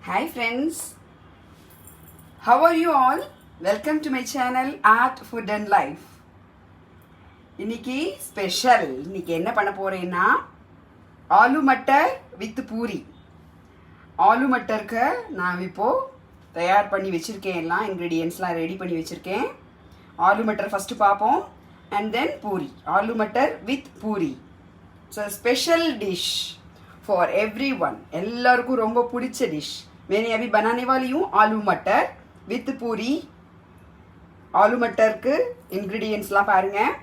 Hi friends, how are you all? Welcome to my channel Art, Food and Life. இன்னைக்கு special. இன்னைக்கு என்ன பண்ண போறேன்னா ஆலு மட்டர் வித் பூரி. ஆலு மட்டருக்கு நான் இப்போ தயார் பண்ணி வச்சிருக்கேன். எல்லாம் இன்க்ரீடியன்ட்ஸ்லாம் ரெடி பண்ணி வச்சிருக்கேன். ஆலு மட்டர் ஃபர்ஸ்ட் பார்ப்போம் and then puri. Aloo matar with puri. It's a special dish for everyone. எல்லாருக்கும் ரொம்ப பிடிச்ச டிஷ். मैंने अभी बनाने वाली हूँ आलू मटर विथ पूरी. ஆலு மட்டருக்கு இன்க்ரீடியன்ட்ஸ்லாம் பாருங்கள்.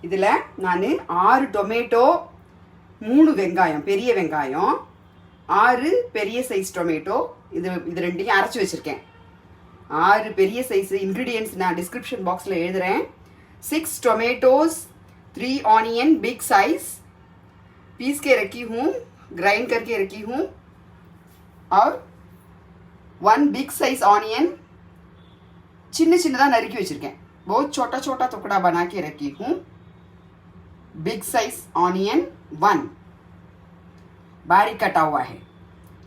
இதில் நான் 6 டொமேட்டோ, 3 வெங்காயம், பெரிய வெங்காயம், 6 பெரிய சைஸ் டொமேட்டோ, இது ரெண்டையும் அரைச்சி வச்சுருக்கேன். 6 பெரிய சைஸ் இன்க்ரீடியன்ட்ஸ் நான் டிஸ்கிரிப்ஷன் பாக்ஸில் எழுதுகிறேன். 6 tomatoes, 3 onion big size piece के रखी हूँ, ग्राइंड करके रखी हूँ, और 1 बिग साइज ऑनियन चिन्ह चिन्नदा नरकी वச்சிருக்கேன். बहुत छोटा छोटा टुकड़ा बना के रखी हूँ. बिग साइज ऑनियन 1 बारीक कटा हुआ है.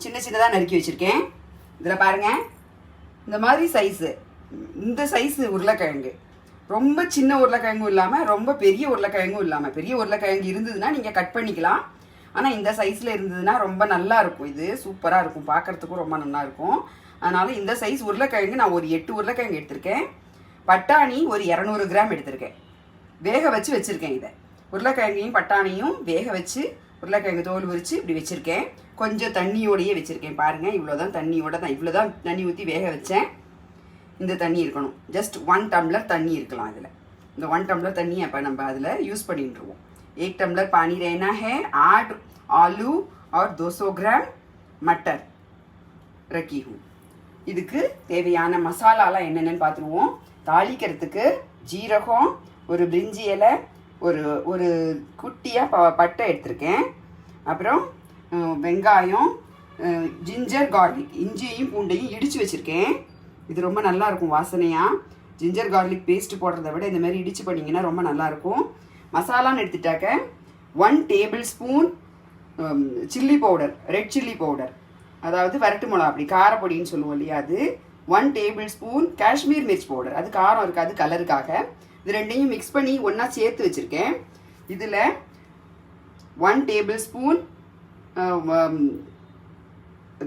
சின்ன சின்னதா நறுக்கி வச்சிருக்கேன். இதில் பாருங்க, இந்த மாதிரி சைஸு, இந்த சைஸ் உருளைக்கிழங்கு, ரொம்ப சின்ன உருளைக்கிழங்கும் இல்லாமல் ரொம்ப பெரிய உருளைக்கிழங்கும் இல்லாமல். பெரிய உருளைக்கிழங்கு இருந்ததுன்னா நீங்கள் கட் பண்ணிக்கலாம். ஆனால் இந்த சைஸில் இருந்ததுன்னா ரொம்ப நல்லா இருக்கும். இது சூப்பராக இருக்கும், பார்க்குறதுக்கும் ரொம்ப நல்லா இருக்கும். அதனால் இந்த சைஸ் உருளைக்கிழங்கு நான் ஒரு 8 உருளைக்கிழங்கு எடுத்திருக்கேன். பட்டாணி ஒரு 200 கிராம் எடுத்திருக்கேன். வேக வச்சு வச்சுருக்கேன். இதை உருளைக்கிழங்கையும் பட்டாணியும் வேக வச்சு உருளைக்கிழங்கு தோல் உரித்து இப்படி வச்சுருக்கேன். கொஞ்சம் தண்ணியோடையே வச்சுருக்கேன். பாருங்கள், இவ்வளோதான் தண்ணியோட தான், இவ்வளோதான் தண்ணி ஊற்றி வேக வச்சேன். இந்த தண்ணி இருக்கணும். ஜஸ்ட் 1 டம்ளர் தண்ணி இருக்கலாம் இதில். இந்த 1 டம்ளர் தண்ணி அப்போ நம்ம அதில் யூஸ் பண்ணிட்டுருவோம். 1 टम्लर पानी रहना है. 8 आलू और 200 ग्राम मटर रखी हूँ. இதுக்கு தேவையான மசாலாலாம் என்னென்னு பார்த்துருவோம். தாளிக்கிறதுக்கு ஜீரகம், ஒரு பிரிஞ்சி இலை, ஒரு குட்டியாக பட்டை எடுத்திருக்கேன். அப்புறம் வெங்காயம், ஜிஞ்சர் கார்லிக், இஞ்சியையும் பூண்டையும் இடித்து வச்சுருக்கேன். இது ரொம்ப நல்லாயிருக்கும் வாசனையாக. ஜிஞ்சர் கார்லிக் பேஸ்ட்டு போடுறத விட இந்த மாதிரி இடித்து பண்ணிங்கன்னா ரொம்ப நல்லாயிருக்கும். மசாலான்னு எடுத்துட்டாக்க 1 table spoon chilli powder, red chilli powder, அதாவது வரட்டு மிளகா, அப்படி காரப்பொடின்னு சொல்லுவோம் இல்லையா, அது 1 tablespoon Kashmir mirch powder, அது காரம் இருக்காது, கலருக்காக. இது ரெண்டையும் மிக்ஸ் பண்ணி ஒன்றா சேர்த்து வச்சுருக்கேன். இதில் 1 tablespoon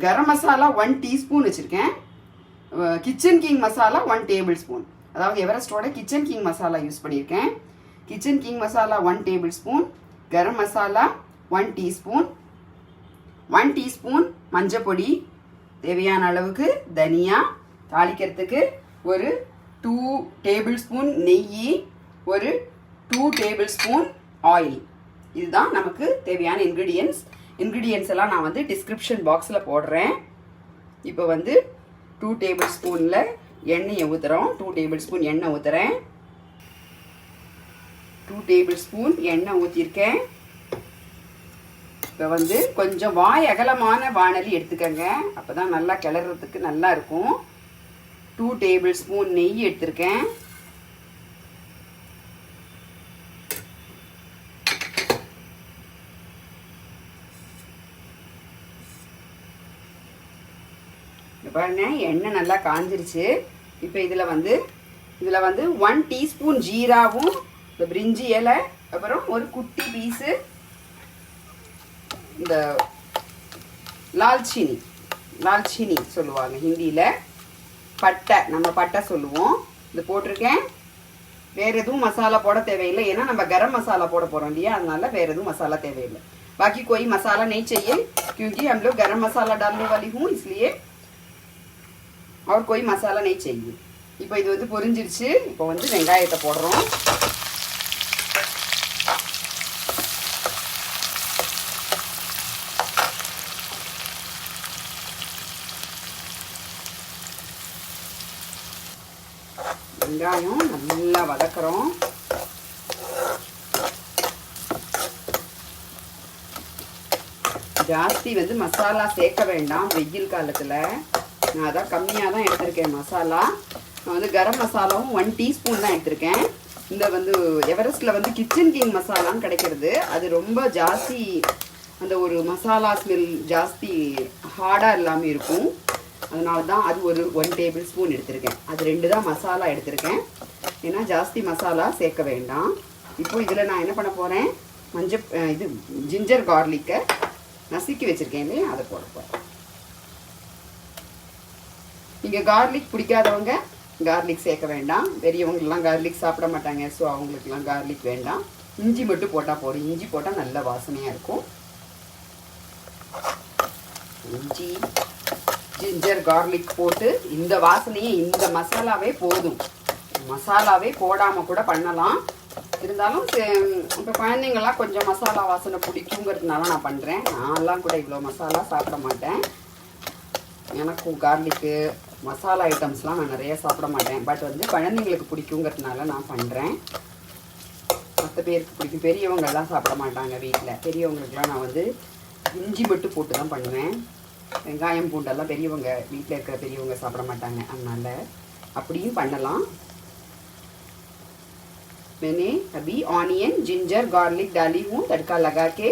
garam masala 1 teaspoon வச்சுருக்கேன். Kitchen King masala 1 tablespoon, அதாவது எவரெஸ்டோட கிச்சன் கிங் மசாலா யூஸ் பண்ணியிருக்கேன். Kitchen King masala 1 tablespoon, garam masala 1 teaspoon, 1 teaspoon மஞ்சப்பொடி, தேவையான அளவுக்கு தனியா, தாளிக்கிறதுக்கு ஒரு 2 டேபிள் ஸ்பூன் நெய், ஒரு 2 டேபிள் ஸ்பூன் ஆயில். இதுதான் நமக்கு தேவையான இன்க்ரீடியன்ட்ஸ் எல்லாம் நான் வந்து டிஸ்கிரிப்ஷன் பாக்ஸில் போடுறேன். இப்போ வந்து 2 டேபிள் ஸ்பூனில் எண்ணெயை ஊற்றுறோம். 2 டேபிள் ஸ்பூன் எண்ணெய் ஊற்றுறேன். 2 டேபிள் ஸ்பூன் எண்ணெய் ஊற்றிருக்கேன். இப்போ வந்து கொஞ்சம் வாய் அகலமான வாணலி எடுத்துக்கங்க, அப்போ தான் நல்லா கிளறதுக்கு நல்லா இருக்கும். 2 டேபிள் ஸ்பூன் நெய் எடுத்திருக்கேன். பாருங்க, எண்ணெய் நல்லா காஞ்சிருச்சு. இப்போ இதில் வந்து 1 டீஸ்பூன் ஜீராவும், இந்த பிரிஞ்சி இலை, அப்புறம் ஒரு குட்டி பீஸு இந்த லால்சீனி சொல்லுவாங்க ஹிந்தியில், பட்டை, நம்ம பட்டை சொல்லுவோம், இது போட்டிருக்கேன். வேறு எதுவும் மசாலா போட தேவையில்லை, ஏன்னா நம்ம கரம் மசாலா போட போகிறோம் இல்லையா, அதனால வேறு எதுவும் மசாலா தேவையில்லை. बाकी कोई मसाला नहीं चाहिए क्योंकि हम लोग गरम मसाला डालने वाली हूँ, इसलिए और कोई मसाला नहीं चाहिए. இப்போ இது வந்து பொரிஞ்சிருச்சு. இப்போ வந்து வெங்காயத்தை போடுறோம். வெங்காயம் நல்லா வதக்குறோம். ஜாஸ்தி வந்து மசாலா சேர்க்க வேண்டாம் வெயில் காலத்தில். நான் அதான் கம்மியாக தான் எடுத்திருக்கேன் மசாலா. நான் வந்து கரம் மசாலாவும் 1 டீஸ்பூன் தான் எடுத்திருக்கேன். இந்த வந்து எவரெஸ்ட்டில் வந்து கிச்சன் கிங் மசாலான்னு கிடைக்கிறது, அது ரொம்ப ஜாஸ்தி அந்த ஒரு மசாலா ஸ்மெல் ஜாஸ்தி ஹார்டாக இல்லாமல் இருக்கும். அதனால தான் அது ஒரு 1 டேபிள் ஸ்பூன் எடுத்திருக்கேன். அது 2 தான் மசாலா எடுத்திருக்கேன். ஏன்னா ஜாஸ்தி மசாலா சேர்க்க வேண்டாம். இப்போ இதில் நான் என்ன பண்ண போகிறேன், இது ஜிஞ்சர் கார்லிக்கை நசுக்கி வச்சுருக்கேன் இல்லையா, அதை போட போகிறேன். நீங்கள் கார்லிக் பிடிக்காதவங்க கார்லிக் சேர்க்க வேண்டாம். பெரியவங்களெலாம் கார்லிக் சாப்பிட மாட்டாங்க. ஸோ அவங்களுக்குலாம் கார்லிக் வேண்டாம். இஞ்சி மட்டும் போட்டால் போதும். இஞ்சி போட்டால் நல்ல வாசனையாக இருக்கும். இஞ்சி ஜிஞ்சர் கார்லிக் போட்டு இந்த வாசனையே இந்த மசாலாவே போதும். மசாலாவே போடாமல் கூட பண்ணலாம். இருந்தாலும் இப்போ குழந்தைங்கள்லாம் கொஞ்சம் மசாலா வாசனை பிடிக்குங்கிறதுனால நான் பண்ணுறேன். நான்லாம் கூட இவ்வளோ மசாலா சாப்பிட மாட்டேன். எனக்கும் கார்லிக்கு மசாலா ஐட்டம்ஸ்லாம் நான் நிறைய சாப்பிட மாட்டேன். பட் வந்து குழந்தைங்களுக்கு பிடிக்குங்கிறதுனால நான் பண்ணுறேன். மற்ற பேருக்கு பிடிக்கும். பெரியவங்கெல்லாம் சாப்பிட மாட்டாங்க வீட்டில். பெரியவங்களுக்குலாம் நான் வந்து இஞ்சி மட்டும் போட்டு தான் பண்ணுவேன். வெங்காயம் பூண்டெல்லாம் பெரியவங்க வீட்டில் இருக்கிற பெரியவங்க சாப்பிட மாட்டாங்க. அதனால் அப்படியும் பண்ணலாம். मैंने अभी ऑनियन जिंजर गार्लिक डाली हूँ. तड़का लगा के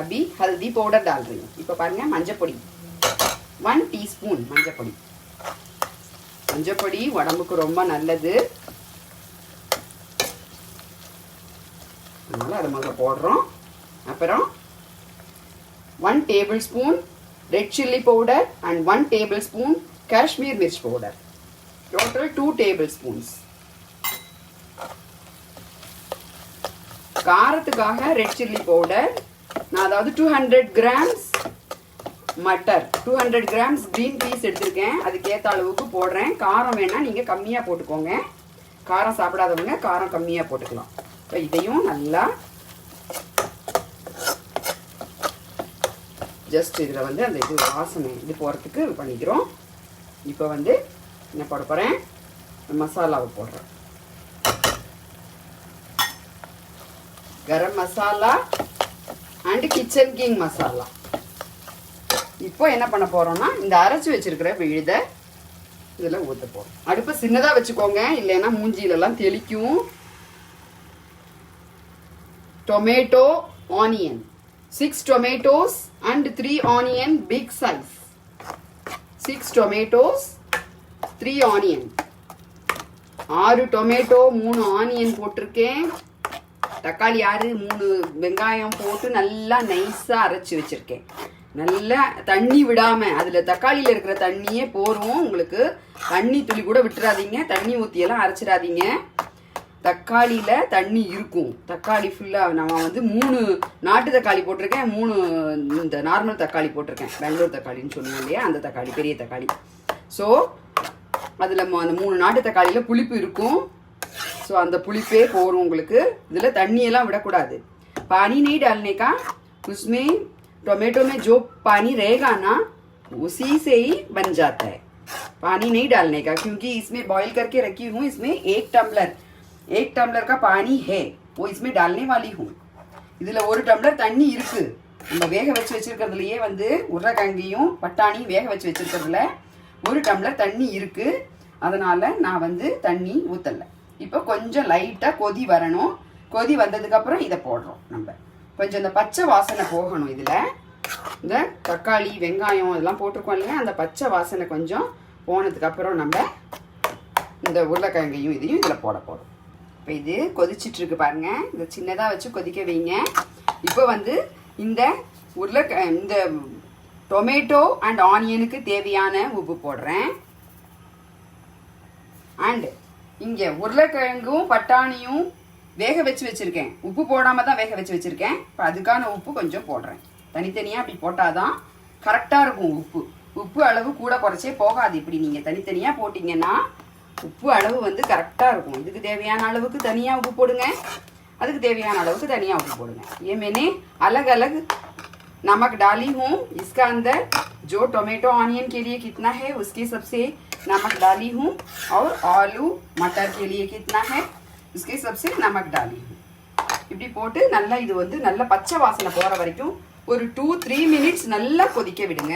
अभी हल्दी पाउडर डाल रही हूँ. இப்போ பாருங்க மஞ்சப்பொடி 1 டீஸ்பூன் மஞ்சப்பொடி. மஞ்சப்பொடி உடம்புக்கு ரொம்ப நல்லது. அதனால் அதை முதல்ல போடுறோம். அப்புறம் 1 tablespoon red chilli powder and 1 tablespoon Kashmir mirch powder. Total 2 டேபிள் ஸ்பூன்ஸ். காரத்துக்காக ரெட் சில்லி பவுடர் நான் அதாவது 200 grams matar 200 grams green peas எடுத்திருக்கேன். அதுக்கேற்ற அளவுக்கு போடுறேன். காரம் வேணால் நீங்கள் கம்மியாக போட்டுக்கோங்க. காரம் சாப்பிடாதவங்க காரம் கம்மியாக போட்டுக்கலாம். இப்போ இதையும் நல்லா ஜஸ்ட் இதில் வந்து அந்த இது வாசனை இது போகிறதுக்கு பண்ணிக்கிறோம். இப்போ வந்து என்ன போட போகிறேன், மசாலாவை போடுறேன். Garam masala and Kitchen King masala. இப்போ என்ன பண்ண போகிறோம்னா இந்த அரைச்சி வச்சிருக்கிற விழுதை இதில் ஊற்ற போகிறோம். அடுப்பு சின்னதாக வச்சுக்கோங்க, இல்லைன்னா மூஞ்சியிலலாம் தெளிக்கும். Tomato onion 6 tomatoes and 3 onion big size. 6 tomatoes 3 onion. 6 tomato 3 onion போட்டிருக்கேன். தக்காளி 6 3 வெங்காயம் போட்டு நல்லா நைஸாக அரைச்சி வச்சுருக்கேன். நல்லா தண்ணி விடாமல் அதில் தக்காளியில் இருக்கிற தண்ணியே போரும். உங்களுக்கு தண்ணி துளி கூட விட்டுறாதீங்க. தண்ணி ஊற்றியெல்லாம் அரைச்சிடாதீங்க. தக்காளியில் தண்ணி இருக்கும். தக்காளி ஃபுல்லாக நான் வந்து 3 நாட்டு தக்காளி போட்டிருக்கேன். 3 இந்த நார்மல் தக்காளி போட்டிருக்கேன். பெங்களூர் தக்காளின்னு சொன்னேன் இல்லையா, அந்த தக்காளி பெரிய தக்காளி. ஸோ அதில் அந்த 3 நாட்டு தக்காளியில் புளிப்பு இருக்கும். ஸோ அந்த புளிப்பே போரும் உங்களுக்கு. இதில் தண்ணியெல்லாம் விடக்கூடாது. पानी नहीं डालने का. उसमें टोमेटो में जो पानी रहेगा ना उसी से ही बन जाता है. पानी नहीं डालने का, क्योंकि इसमें बॉईल करके रखी हूँ. इसमें 1 टम्लर का पानी है, वो इसमें डालने वाली हूँ. இதில் 1 டம்ளர் தண்ணி இருக்கு. நம்ம வேக வச்சு வச்சிருக்கிறதுலையே வந்து உருளைக்கிழங்கையும் பட்டாணியும் வேக வச்சு வச்சிருக்கிறதுல 1 டம்ளர் தண்ணி இருக்கு. அதனால நான் வந்து தண்ணி ஊற்றலை. இப்போ கொஞ்சம் லைட்டாக கொதி வரணும். கொதி வந்ததுக்கப்புறம் இதை போடுறோம். நம்ம கொஞ்சம் இந்த பச்சை வாசனை போகணும். இதில் இந்த தக்காளி வெங்காயம் இதெல்லாம் போட்டிருக்கோம் இல்லையா, அந்த பச்சை வாசனை கொஞ்சம் போனதுக்கப்புறம் நம்ம இந்த உருளைக்கிழங்கையும் இதையும் இதில் போட போகிறோம். இப்போ இது கொதிச்சிட்ருக்கு பாருங்க. இதை சின்னதாக வச்சு கொதிக்க வைங்க. இப்போ வந்து இந்த இந்த டொமேட்டோ அண்ட் ஆனியனுக்கு தேவையான உப்பு போடுறேன். அண்ட் இங்கே உருளைக்கிழங்கும் பட்டாணியும் வேக வச்சு வச்சுருக்கேன். உப்பு போடாமல் தான் வேக வச்சு வச்சுருக்கேன். இப்போ அதுக்கான உப்பு கொஞ்சம் போடுறேன். தனித்தனியாக அப்படி போட்டால் தான் கரெக்டாக இருக்கும். உப்பு அளவு கூட குறைச்சே போகாது. இப்படி நீங்கள் தனித்தனியாக போட்டிங்கன்னா உப்பு அளவு வந்து கரெக்டாக இருக்கும். இதுக்கு தேவையான அளவுக்கு தனியாக உப்பு போடுங்க, அதுக்கு தேவையான அளவுக்கு தனியாக उप போடுங்க. ये मैंने अलग अलग नमक डाली हूँ. इसका अंदर जो टोमेटो ऑनियन के लिए कितना है उसके सबसे नमक डाली हूँ, और आलू मटर के लिए कितना है उसके सबसे नमक डाली हूँ. இப்படி போட்டு நல்லா இது வந்து நல்ல பச்சை வாசனை போகிற வரைக்கும் ஒரு 2-3 மினிட்ஸ் நல்லா கொதிக்க விடுங்க.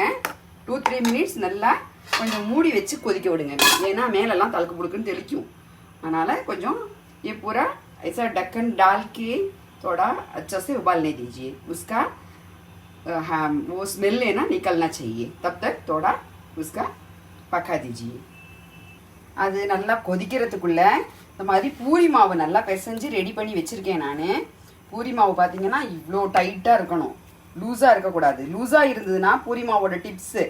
2-3 மினிட்ஸ் நல்லா கொஞ்சம் மூடி வச்சு கொதிக்க விடுங்க. ஏன்னா மேலெல்லாம் தழுக்கு புழுக்குன்னு தெளிக்கும். அதனால் கொஞ்சம் ये पूरा ऐसा ढक्कन डाल के थोड़ा अच्छा से उबालने दीजिए. उसका वो स्मेल है ना निकलना चाहिए. तब तक थोड़ा उसका பக்கா தீஜியே. அது நல்லா கொதிக்கிறதுக்குள்ள இந்த மாதிரி பூரி மாவு நல்லா பிசைஞ்சு ரெடி பண்ணி வச்சுருக்கேன் நான். பூரி மாவு பார்த்தீங்கன்னா இவ்வளோ டைட்டாக இருக்கணும், லூஸாக இருக்கக்கூடாது. லூஸாக இருந்ததுன்னா பூரி மாவோட டிப்ஸு,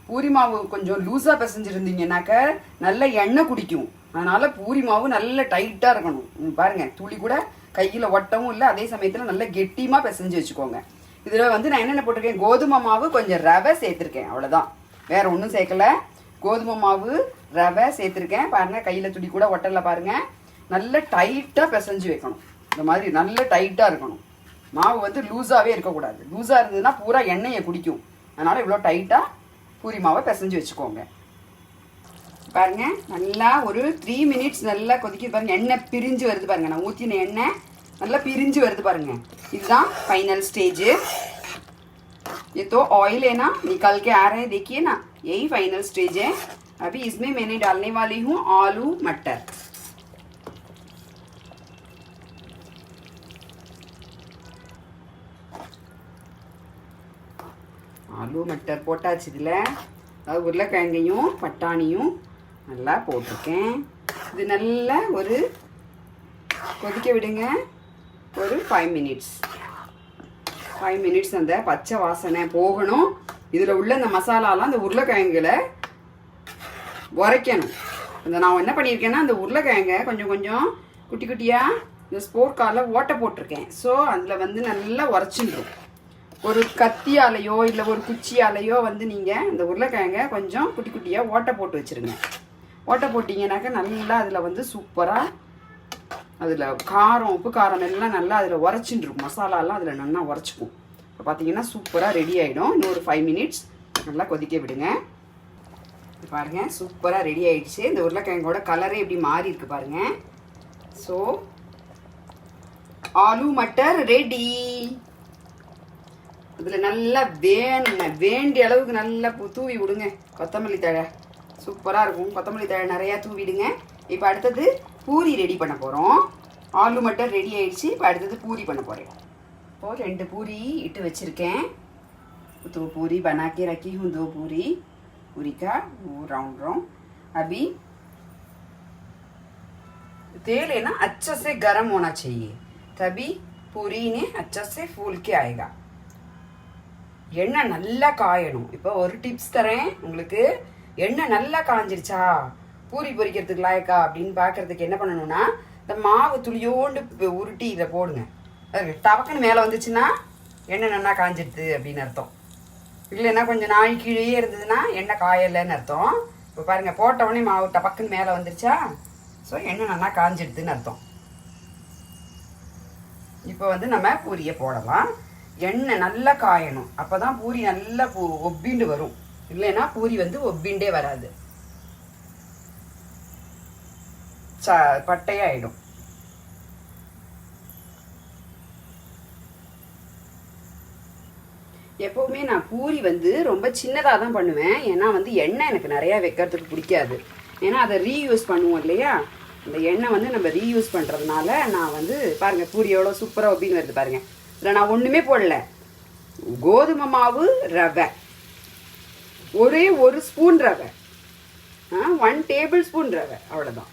பூரி மாவு கொஞ்சம் லூஸாக பிசைஞ்சிருந்தீங்கன்னாக்க நல்ல எண்ணெய் குடிக்கும். அதனால் பூரி மாவு நல்ல டைட்டாக இருக்கணும். பாருங்கள், துளி கூட கையில் ஒட்டவும் இல்லை, அதே சமயத்தில் நல்ல கெட்டியமாக பிசைஞ்சு வச்சுக்கோங்க. இதில் வந்து நான் என்னென்ன போட்டிருக்கேன், கோதுமை மாவு, கொஞ்சம் ரவை சேர்த்துருக்கேன், அவ்வளோதான், வேறு ஒன்றும் சேர்க்கலை. கோதுமை மாவு, ரவை சேர்த்துருக்கேன். பாருங்கள், கையில் துளி கூட ஒட்டலை. பாருங்கள், நல்ல டைட்டாக பிசைஞ்சு வைக்கணும். இந்த மாதிரி நல்ல டைட்டாக இருக்கணும். மாவு வந்து லூஸாகவே இருக்கக்கூடாது. லூஸாக இருந்ததுன்னா பூரா எண்ணெயை குடிக்கும். அதனால் இவ்வளோ டைட்டாக பூரி மாவை பிசைஞ்சு வச்சுக்கோங்க. பாருங்கள், நல்லா ஒரு 3 மினிட்ஸ் நல்லா கொதிக்க பாருங்கள். எண்ணெய் பிரிஞ்சு வருது பாருங்கள். நான் ஊற்றின எண்ணெய் நல்லா பிரிஞ்சு வருது பாருங்கள். இதுதான் फाइनल स्टेज। ये तो ऑयल है ना, निकल के आ रहे हैं, देखिए ना, यही फाइनल स्टेज है। अभी इसमें मैंने डालने वाली हूँ आलू मटर। ஆலு மட்டர் போட்டாச்சு. இதில் அது உருளைக்கிழங்கையும் பட்டாணியும் நல்லா போட்டிருக்கேன். இது நல்லா ஒரு கொதிக்க விடுங்க, ஒரு 5 மினிட்ஸ். 5 மினிட்ஸ் அந்த பச்சை வாசனை போகணும். இதில் உள்ள இந்த மசாலாலாம் அந்த உருளைக்கிழங்குல உரைக்கணும். இந்த நான் என்ன பண்ணியிருக்கேன்னா, அந்த உருளைக்கிழங்கை கொஞ்சம் கொஞ்சம் குட்டி குட்டியாக இந்த ஸ்போர்க்கால ஓட்டை போட்டிருக்கேன். ஸோ அதில் வந்து நல்லா உரைச்சிடும். ஒரு கத்தியாலையோ இல்லை ஒரு குச்சியாலையோ வந்து நீங்கள் இந்த உருளைக்கிழங்கை கொஞ்சம் குட்டி குட்டியாக ஓட்டை போட்டு வச்சுருங்க. ஓட்டை போட்டிங்கனாக்கா நல்லா அதில் வந்து சூப்பராக அதில் காரம், உப்பு காரம் எல்லாம் நல்லா அதில் உரைச்சின்னு இருக்கும். மசாலாலாம் அதில் நல்லா உரைச்சிக்கும். இப்போ பார்த்தீங்கன்னா சூப்பராக ரெடி ஆகிடும். இன்னொரு 5 மினிட்ஸ் நல்லா கொதிக்க விடுங்க. பாருங்கள், சூப்பராக ரெடி ஆகிடுச்சு. இந்த உருளைக்கிழங்கோட கலரே எப்படி மாறி இருக்கு பாருங்கள். So aloo matar ready. இதில் நல்லா வேண்டிய அளவுக்கு நல்லா தூவி விடுங்க கொத்தமல்லி தழை. சூப்பராக இருக்கும். கொத்தமல்லி தழை நிறையா தூவிடுங்க. இப்போ அடுத்தது பூரி ரெடி பண்ண போகிறோம். ஆலு மட்டர் ரெடி ஆயிடுச்சு. இப்போ அடுத்தது பூரி பண்ண போகிறேன். இப்போது 2 பூரி இட்டு வச்சுருக்கேன். 2 पूरी बना के रखी हूँ, 2 पूरी का वो राउंड। अभी तेल है ना अच्छा से गर्म होना चाहिए, तभी पूरी ने अच्छा से फूल के आएगा. எண்ணெய் நல்லா காயணும். இப்போ ஒரு டிப்ஸ் தரேன் உங்களுக்கு. எண்ணெய் நல்லா காஞ்சிருச்சா, பூரி பொரிக்கிறதுக்கு லாயக்கா அப்படின்னு பார்க்கறதுக்கு என்ன பண்ணணும்னா, இந்த மாவு துளியோண்டு உருட்டி இதை போடுங்க. தவக்குன்னு மேலே வந்துச்சுன்னா எண்ணெய் நல்லா காஞ்சிடுது அப்படின்னு அர்த்தம். இல்லைன்னா கொஞ்சம் நாய் கீழே இருந்ததுன்னா எண்ணெய் காயலைன்னு அர்த்தம். இப்போ பாருங்கள், போட்டவுடனே மாவு டபக்குன்னு மேலே வந்துருச்சா, ஸோ எண்ணெய் நல்லா காஞ்சிடுதுன்னு அர்த்தம். இப்போ வந்து நம்ம பூரியை போடலாம். எண்ணெய் நல்லா காயணும், அப்போ தான் பூரி நல்லா ஒப்பிண்டு வரும். இல்லைன்னா பூரி வந்து ஒப்பிண்டே வராது, பட்டையாயிடும். எப்போவுமே நான் பூரி வந்து ரொம்ப சின்னதாக தான் பண்ணுவேன். ஏன்னா வந்து எண்ணெய் எனக்கு நிறையா வைக்கிறதுக்கு பிடிக்காது. ஏன்னா அதை ரீயூஸ் பண்ணுவோம் இல்லையா, இந்த எண்ணெய் வந்து நம்ம ரீயூஸ் பண்ணுறதுனால நான் வந்து பாருங்கள் பூரி எவ்வளோ சூப்பராக ஒப்பின்னு வருது பாருங்கள். இதில் நான் ஒன்றுமே போடல, கோதுமை மாவு, ரவை, ஒரே 1 ஸ்பூன் ரவை, 1 டேபிள் ஸ்பூன் ரவை, அவ்வளோதான்.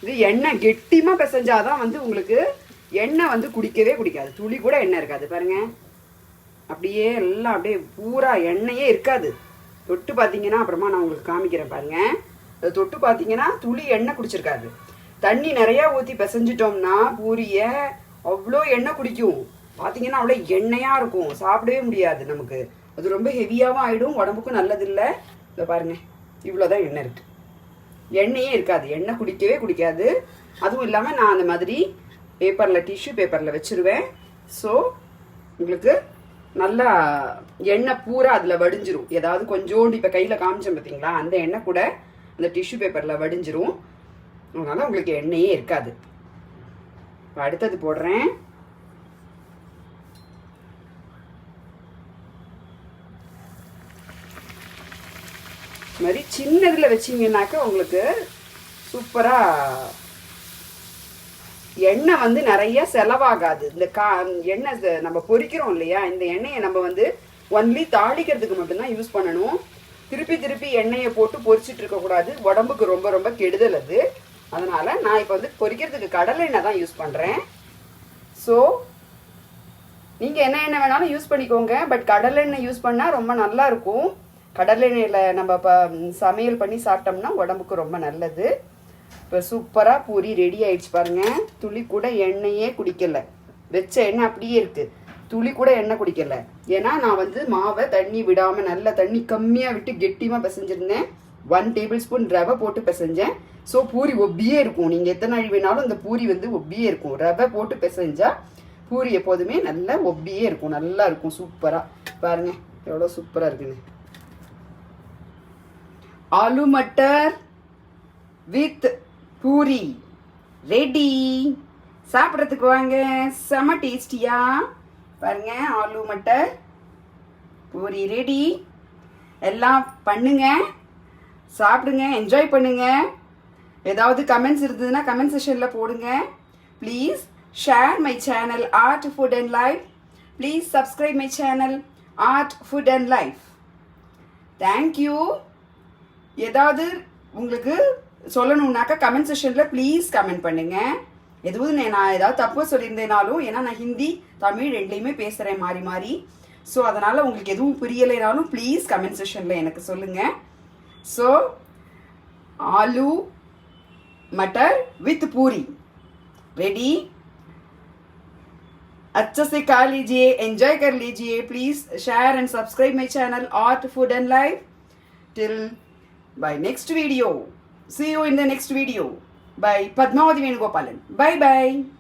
இது எண்ணெய் கெட்டியமாக பிசைஞ்சாதான் வந்து உங்களுக்கு எண்ணெய் வந்து குடிக்கவே குடிக்காது. துளி கூட எண்ணெய் இருக்காது பாருங்கள். அப்படியே எல்லாம் அப்படியே பூரா எண்ணெயே இருக்காது. தொட்டு பார்த்தீங்கன்னா, அப்புறமா நான் உங்களுக்கு காமிக்கிறேன் பாருங்கள். அதை தொட்டு பார்த்தீங்கன்னா துளி எண்ணெய் குடிச்சிருக்காது. தண்ணி நிறையா ஊற்றி பிசைஞ்சிட்டோம்னா பூரியை அவ்வளோ எண்ணெய் குடிக்கும். பார்த்தீங்கன்னா அவ்வளோ எண்ணெயாக இருக்கும், சாப்பிடவே முடியாது நமக்கு. அது ரொம்ப ஹெவியாகவும் ஆகிடும், உடம்புக்கும் நல்லதில்லை. இதை பாருங்கள், இவ்வளோதான் எண்ணெய் இருக்குது, எண்ணெயே இருக்காது, எண்ணெய் குடிக்கவே குடிக்காது. அதுவும் இல்லாமல் நான் அந்த மாதிரி பேப்பரில், டிஷ்யூ பேப்பரில் வச்சுருவேன். ஸோ உங்களுக்கு நல்லா எண்ணெய் பூரா அதில் வடிஞ்சிரும். ஏதாவது கொஞ்சோண்டு இப்போ கையில் காமிச்சோம் பார்த்தீங்களா, அந்த எண்ணெய் கூட அந்த டிஷ்யூ பேப்பரில் வடிஞ்சிரும். அதனால் உங்களுக்கு எண்ணெயே இருக்காது. இப்போ அடுத்தது போடுறேன். இது மாதிரி சின்னதில் வச்சிங்கன்னாக்கா உங்களுக்கு சூப்பராக எண்ணெய் வந்து நிறைய செலவாகாது. இந்த எண்ணெய் நம்ம பொரிக்கிறோம் இல்லையா, இந்த எண்ணெயை நம்ம வந்து ஒன்லி தாளிக்கிறதுக்கு மட்டும்தான் யூஸ் பண்ணணும். திருப்பி திருப்பி எண்ணெயை போட்டு பொரிச்சிட்டு இருக்கக்கூடாது, உடம்புக்கு ரொம்ப ரொம்ப கெடுதல் அது. அதனால் நான் இப்போ வந்து பொரிக்கிறதுக்கு கடலை எண்ணெய் தான் யூஸ் பண்ணுறேன். ஸோ நீங்கள் என்ன எண்ணெய் வேணாலும் யூஸ் பண்ணிக்கோங்க, பட் கடலை எண்ணெய் யூஸ் பண்ணால் ரொம்ப நல்லா இருக்கும். கடலை எண்ணெயில் நம்ம சமையல் பண்ணி சாப்பிட்டோம்னா உடம்புக்கு ரொம்ப நல்லது. இப்போ சூப்பராக பூரி ரெடி ஆயிடுச்சு பாருங்கள். துளி கூட எண்ணெயே குடிக்கலை, வச்ச எண்ணெய் அப்படியே இருக்குது, துளி கூட எண்ணெய் குடிக்கலை. ஏன்னா நான் வந்து மாவை தண்ணி விடாமல் நல்லா தண்ணி கம்மியாக விட்டு கெட்டியமாக பிசைஞ்சிருந்தேன். 1 டேபிள் ஸ்பூன் ரவை போட்டு பிசைஞ்சேன். ஸோ பூரி ஒப்பியே இருக்கும். நீங்கள் எத்தனை நாள் வேணாலும் அந்த பூரி வந்து ஒப்பியே இருக்கும். ரவை போட்டு பிசைஞ்சா பூரி எப்போதுமே நல்லா ஒப்பியே இருக்கும், நல்லா இருக்கும். சூப்பராக பாருங்கள் எவ்வளோ சூப்பராக இருக்குன்னு. Aloo matar with puri ready. சாப்பிட்றதுக்கு வாங்க, செம டேஸ்டியா பாருங்க. ஆலு மட்டர் பூரி ரெடி. எல்லாம் பண்ணுங்க, சாப்பிடுங்க, என்ஜாய் பண்ணுங்க. ஏதாவது கமெண்ட்ஸ் இருந்ததுன்னா கமெண்ட் செக்ஷனில் போடுங்க. Please share my channel art food and life. Please subscribe my channel art food and life. Thank you. ஏதாவது உங்களுக்கு சொல்லணுன்னாக்கா கமெண்ட் செக்ஷனில் ப்ளீஸ் கமெண்ட் பண்ணுங்கள். எதுவும் நான் ஏதாவது தப்பு சொல்லியிருந்தேனாலும், ஏன்னா நான் ஹிந்தி தமிழ் ரெண்டுலேயுமே பேசுகிறேன் மாறி மாறி. ஸோ அதனால் உங்களுக்கு எதுவும் புரியலைனாலும் ப்ளீஸ் கமெண்ட் செக்ஷனில் எனக்கு சொல்லுங்கள். ஸோ ஆலू मटर विथ पूरी रेडी. अच्छे से खा लीजिए, एंजॉय कर लीजिए. Please share and subscribe my channel art food and life. till by next video. See you in the next video. By Padmavati Venugopalan. Bye bye.